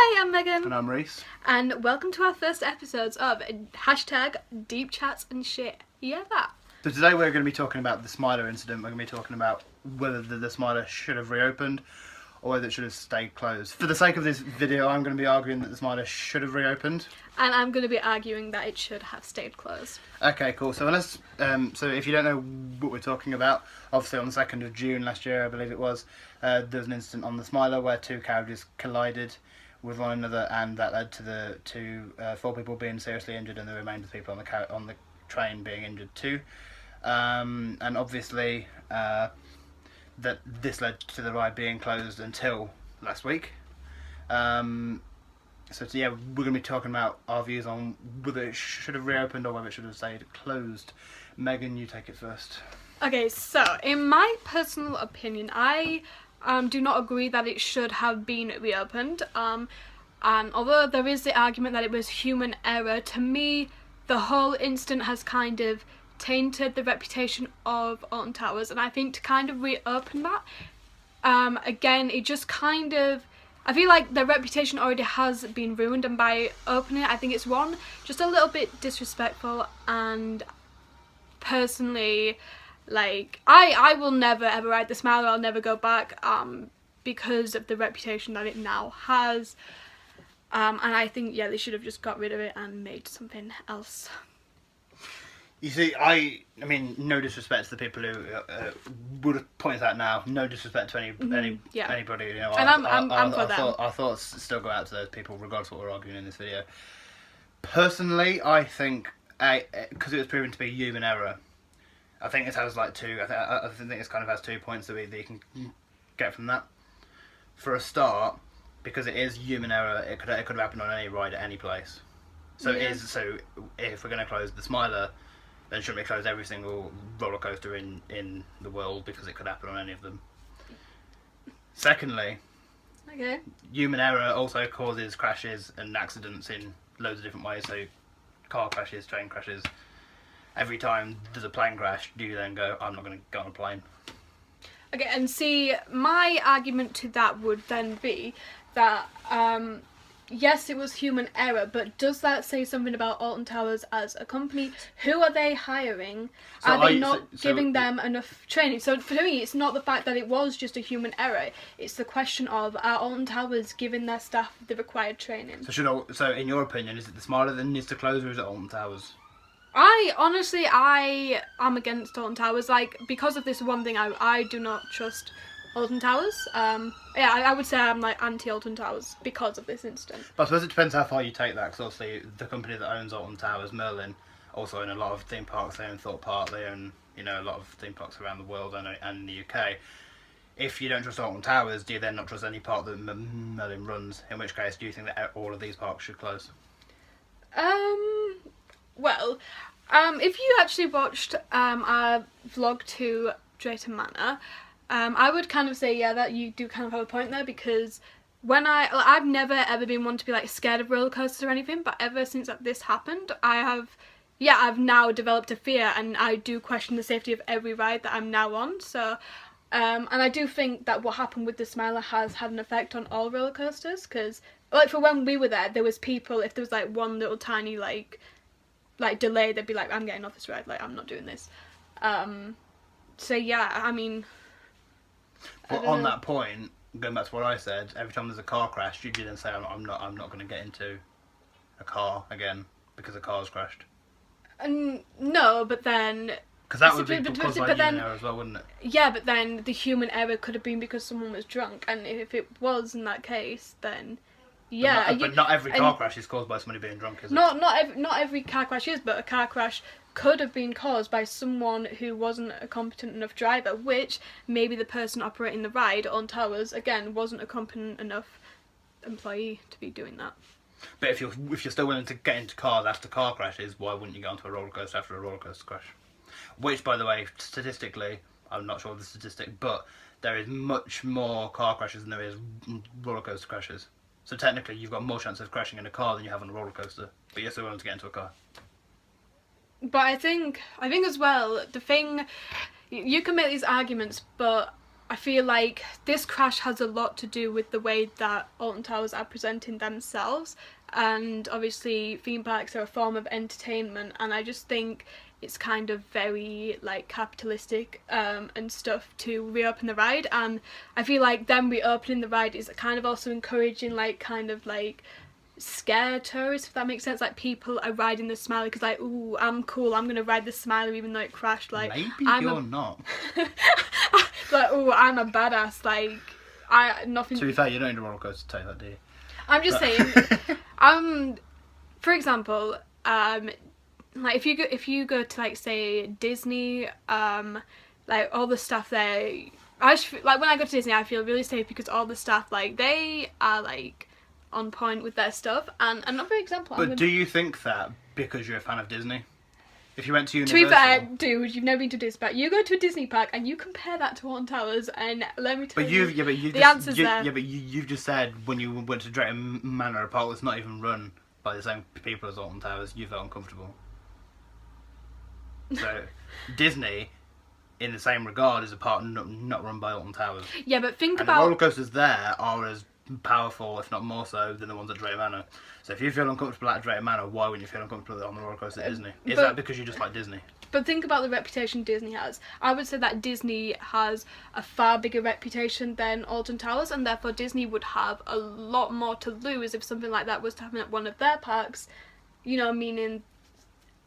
Hi, I'm Megan. And I'm Reese. And welcome to our first episodes of hashtag Deep Chats and Shit. Yeah, that. So today we're going to be talking about the Smiler incident. We're going to be talking about whether the Smiler should have reopened or whether it should have stayed closed. For the sake of this video, I'm going to be arguing that the Smiler should have reopened. And I'm going to be arguing that it should have stayed closed. Okay, cool. So so if you don't know what we're talking about, obviously on the 2nd of June last year, I believe it was, there was an incident on the Smiler where two carriages collided with one another, and that led to four people being seriously injured and the remainder of the people on the train being injured too. And obviously that this led to the ride being closed until last week. So yeah, we're going to be talking about our views on whether it should have reopened or whether it should have stayed closed. Megan, you take it first. Okay, so in my personal opinion, I do not agree that it should have been reopened. And although there is the argument that it was human error, to me, the whole incident has kind of tainted the reputation of Alton Towers, and I think to kind of reopen that, again, it just kind of, I feel like the reputation already has been ruined, and by opening it, I think it's just a little bit disrespectful. And personally, like, I will never ever ride the Smiler. I'll never go back because of the reputation that it now has, and I think, yeah, they should have just got rid of it and made something else. You see, I mean, no disrespect to the people who would have pointed that now. No disrespect to anybody. You know, and I'm for them. Our thoughts still go out to those people, regardless of what we're arguing in this video. Personally, I think because it was proven to be human error, I think it has like two. I think it kind of has 2 points that you can get from that. For a start, because it is human error, it could have happened on any ride at any place. So yeah. So if we're going to close the Smiler, then shouldn't we close every single roller coaster in the world, because it could happen on any of them? Secondly, Okay. human error also causes crashes and accidents in loads of different ways. So car crashes, train crashes. Every time there's a plane crash, do you then go, I'm not going to go on a plane? Okay, and see, my argument to that would then be that, yes, it was human error, but does that say something about Alton Towers as a company? Who are they hiring? So are they not giving them enough training? So for me, it's not the fact that it was just a human error. It's the question of, are Alton Towers giving their staff the required training? So in your opinion, is it the Smiler that needs to close, or is it Alton Towers? I am against Alton Towers. Like, because of this one thing, I do not trust Alton Towers. I would say I'm like anti-Alton Towers because of this incident. But I suppose it depends how far you take that, because obviously the company that owns Alton Towers, Merlin, also own a lot of theme parks. They own Thorpe Park, they own, you know, a lot of theme parks around the world and in the UK. If you don't trust Alton Towers, do you then not trust any park that Merlin runs? In which case, do you think that all of these parks should close? Well, if you actually watched our vlog to Drayton Manor, I would kind of say, yeah, that you do kind of have a point there, because I've never ever been one to be like scared of roller coasters or anything, but ever since this happened, I've now developed a fear, and I do question the safety of every ride that I'm now on. So, and I do think that what happened with the Smiler has had an effect on all roller coasters, because like for when we were there was people, if there was like one little tiny like delay, they'd be like, I'm getting off this ride, like I'm not doing this. So yeah, I mean. But on that point, going back to what I said, every time there's a car crash, you didn't say I'm not going to get into a car again because a car's crashed. No, but then. Because that would be caused by human error as well, wouldn't it? Yeah, but then the human error could have been because someone was drunk, and if it was in that case, then. Yeah, but not every car crash is caused by somebody being drunk, is it? Not every car crash is, but a car crash could have been caused by someone who wasn't a competent enough driver, which maybe the person operating the ride on Towers, again, wasn't a competent enough employee to be doing that. But if you're still willing to get into cars after car crashes, why wouldn't you get onto a roller coaster after a roller coaster crash? Which, by the way, statistically, I'm not sure of the statistic, but there is much more car crashes than there is roller coaster crashes. So technically, you've got more chance of crashing in a car than you have on a roller coaster, but you're still willing to get into a car. But I think as well, the thing, you can make these arguments, but I feel like this crash has a lot to do with the way that Alton Towers are presenting themselves, and obviously theme parks are a form of entertainment, and I just think it's kind of very like capitalistic and stuff to reopen the ride, and I feel like them reopening the ride is kind of also encouraging like kind of like scare tourists, if that makes sense. Like people are riding the Smiler because like, ooh, I'm cool, I'm gonna ride the Smiler even though it crashed. Like Maybe I'm you're not. like, ooh, I'm a badass. Like nothing. To be fair, you don't need a roller coaster to take that, do you? I'm just saying. For example, like if you go to like say Disney, like all the stuff there, I just like when I go to Disney, I feel really safe because all the staff like they are like on point with their stuff. And another example. But do you think that because you're a fan of Disney? If you went to To Universal... be fair, dude, you've never been to Disney park. You go to a Disney park and you compare that to Alton Towers, and let me tell you, the answer's there. Yeah, but you've just said when you went to Drayton Manor, a park that's not even run by the same people as Alton Towers, you felt uncomfortable. So, Disney, in the same regard, is a park not run by Alton Towers. Yeah, but think And about... the roller coasters there are as powerful, if not more so, than the ones at Drayton Manor. So if you feel uncomfortable at Drayton Manor, why wouldn't you feel uncomfortable on the roller coaster at Disney? Is that because you just like Disney? But think about the reputation Disney has. I would say that Disney has a far bigger reputation than Alton Towers, and therefore Disney would have a lot more to lose if something like that was to happen at one of their parks. You know, meaning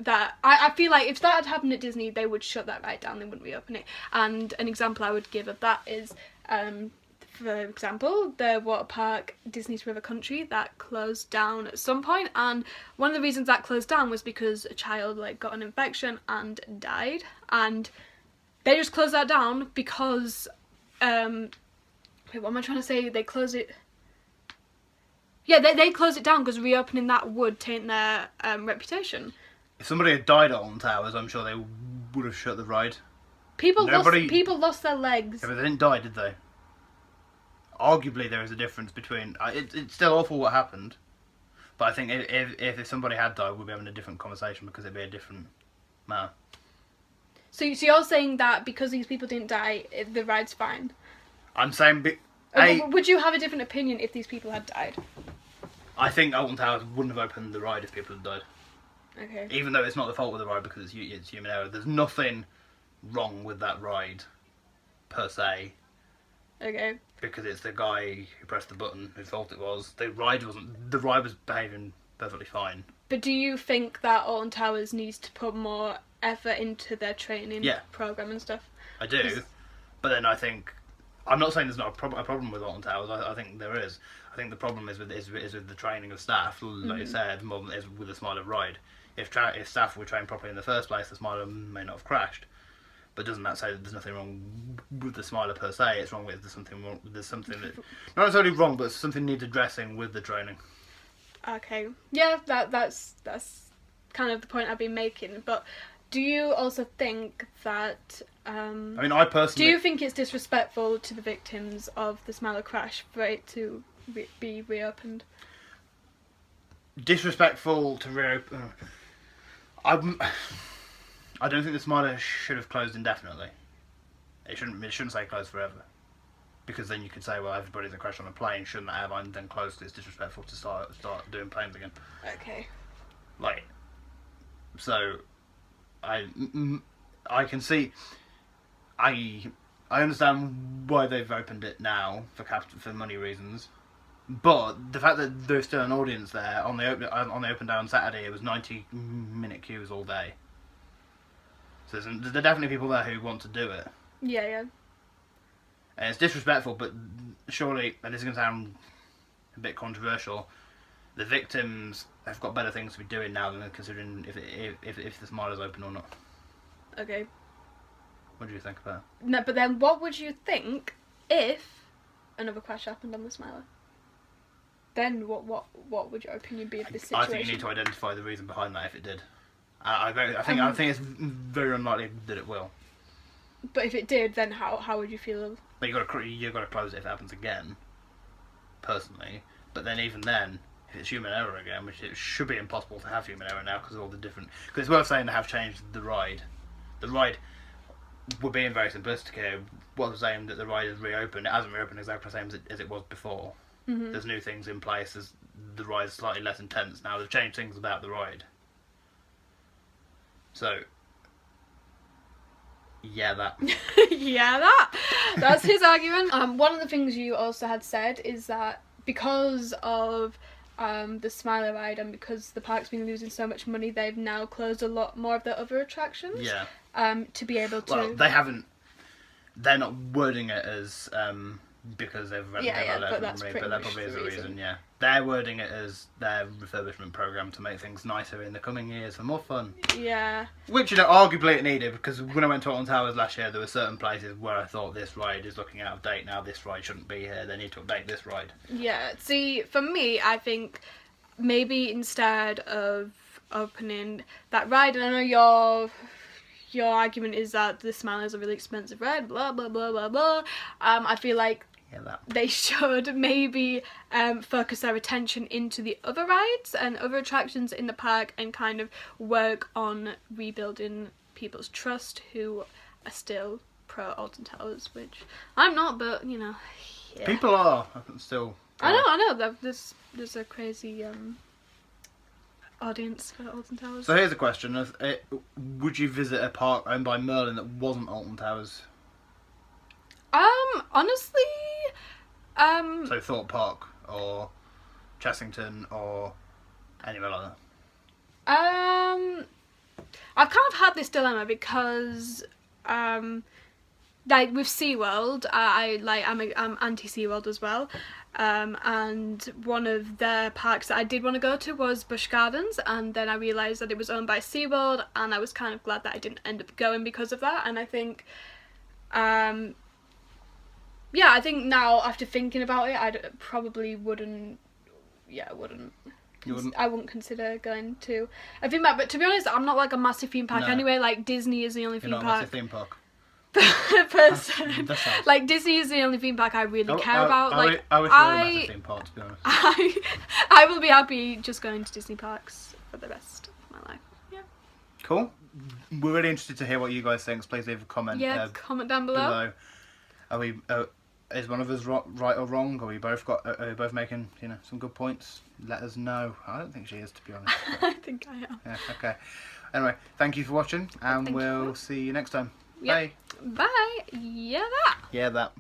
that I feel like if that had happened at Disney, they would shut that ride down, they wouldn't reopen it. And an example I would give of that is, for example, the water park Disney's River Country that closed down at some point, and one of the reasons that closed down was because a child like got an infection and died, and they just closed that down because wait, what am I trying to say? They closed it. Yeah, they closed it down because reopening that would taint their reputation. If somebody had died at Alton Towers, I'm sure they would have shut the ride. People lost their legs. Yeah, but they didn't die, did they? Arguably, there is a difference between... it's still awful what happened, but I think if somebody had died, we'd be having a different conversation because it'd be a different matter. So you're saying that because these people didn't die, the ride's fine? I'm saying... would you have a different opinion if these people had died? I think Alton Towers wouldn't have opened the ride if people had died. Okay. Even though it's not the fault of the ride because it's human error. There's nothing wrong with that ride, per se. Okay. Because it's the guy who pressed the button whose fault it was. The ride was behaving perfectly fine. But do you think that Alton Towers needs to put more effort into their training program and stuff? I do, but then I think I'm not saying there's not a problem with Alton Towers. I think there is. I think the problem is with the training of staff, like you said, more than it is with the Smiler ride. If staff were trained properly in the first place, the Smiler may not have crashed. But doesn't that say that there's nothing wrong with the Smiler per se? It's wrong with there's something that not necessarily wrong, but something needs addressing with the training. Okay, yeah, that's kind of the point I've been making. But do you also think that? I mean, I personally. Do you think it's disrespectful to the victims of the Smiler crash for it to be reopened? Disrespectful to reopen. I don't think the Smiler should have closed indefinitely. It shouldn't say closed forever, because then you could say, well, everybody that crashed on a plane shouldn't have and then closed. It's disrespectful to start doing planes again. Okay. Like, so I can see. I understand why they've opened it now for money reasons, but the fact that there's still an audience there on the open day on Saturday, it was 90-minute queues all day. So there are definitely people there who want to do it. Yeah, yeah. And it's disrespectful, but surely, and this is going to sound a bit controversial, the victims have got better things to be doing now than considering if the Smiler's open or not. Okay. What do you think about that? No, but then what would you think if another crash happened on the Smiler? Then what would your opinion be of this situation? I think you need to identify the reason behind that if it did. I think it's very unlikely that it will. But if it did, then how would you feel? But you got to close it if it happens again. Personally, but then even then, if it's human error again, which it should be impossible to have human error now because of all the different. Because it's worth saying they have changed the ride. The ride, we're being very simplistic here. was saying that the ride is reopened. It hasn't reopened exactly the same as it was before. Mm-hmm. There's new things in place. The ride is slightly less intense now. They've changed things about the ride. So, yeah, that. Yeah, that's his argument. One of the things you also had said is that because of the Smiler ride and because the park's been losing so much money, they've now closed a lot more of their other attractions. Yeah. To be able to. Well, they haven't. They're not wording it as because they've But that's money, pretty but that much probably is the a reason. reason. Yeah, they're wording it as their refurbishment program to make things nicer in the coming years for more fun. Yeah. Which, arguably it needed, because when I went to Alton Towers last year, there were certain places where I thought this ride is looking out of date now. This ride shouldn't be here. They need to update this ride. Yeah. See, for me, I think maybe instead of opening that ride, and I know your argument is that the Smile is a really expensive ride, blah blah blah blah blah. I feel like they should maybe focus their attention into the other rides and other attractions in the park and kind of work on rebuilding people's trust who are still pro Alton Towers, which I'm not, but you know, yeah. People are still. I know. There's a crazy audience for Alton Towers. So here's a question: would you visit a park owned by Merlin that wasn't Alton Towers? Honestly, So Thorpe Park or Chessington or anywhere like that. I've kind of had this dilemma because, like with SeaWorld, I'm anti SeaWorld as well. And one of their parks that I did want to go to was Busch Gardens, and then I realised that it was owned by SeaWorld, and I was kind of glad that I didn't end up going because of that. And I think, yeah, I think now after thinking about it, I probably wouldn't. Yeah, I wouldn't. You wouldn't? I wouldn't consider going to a theme park. But to be honest, I'm not like a massive theme park anyway. Like Disney is the only You're theme not a park. massive theme park. Person. That's sad. Like Disney is the only theme park I really care about. Like I wish we were a massive theme park, to be honest. I will be happy just going to Disney parks for the rest of my life. Yeah. Cool. We're really interested to hear what you guys think. So please leave a comment. Yeah. Comment down below. Are we? Is one of us right or wrong? Are we both making some good points? Let us know. I don't think she is, to be honest. I think I am. Yeah. Okay. Anyway, thank you for watching, and we'll see you next time. Yep. Bye. Bye. Yeah, that. Yeah, that.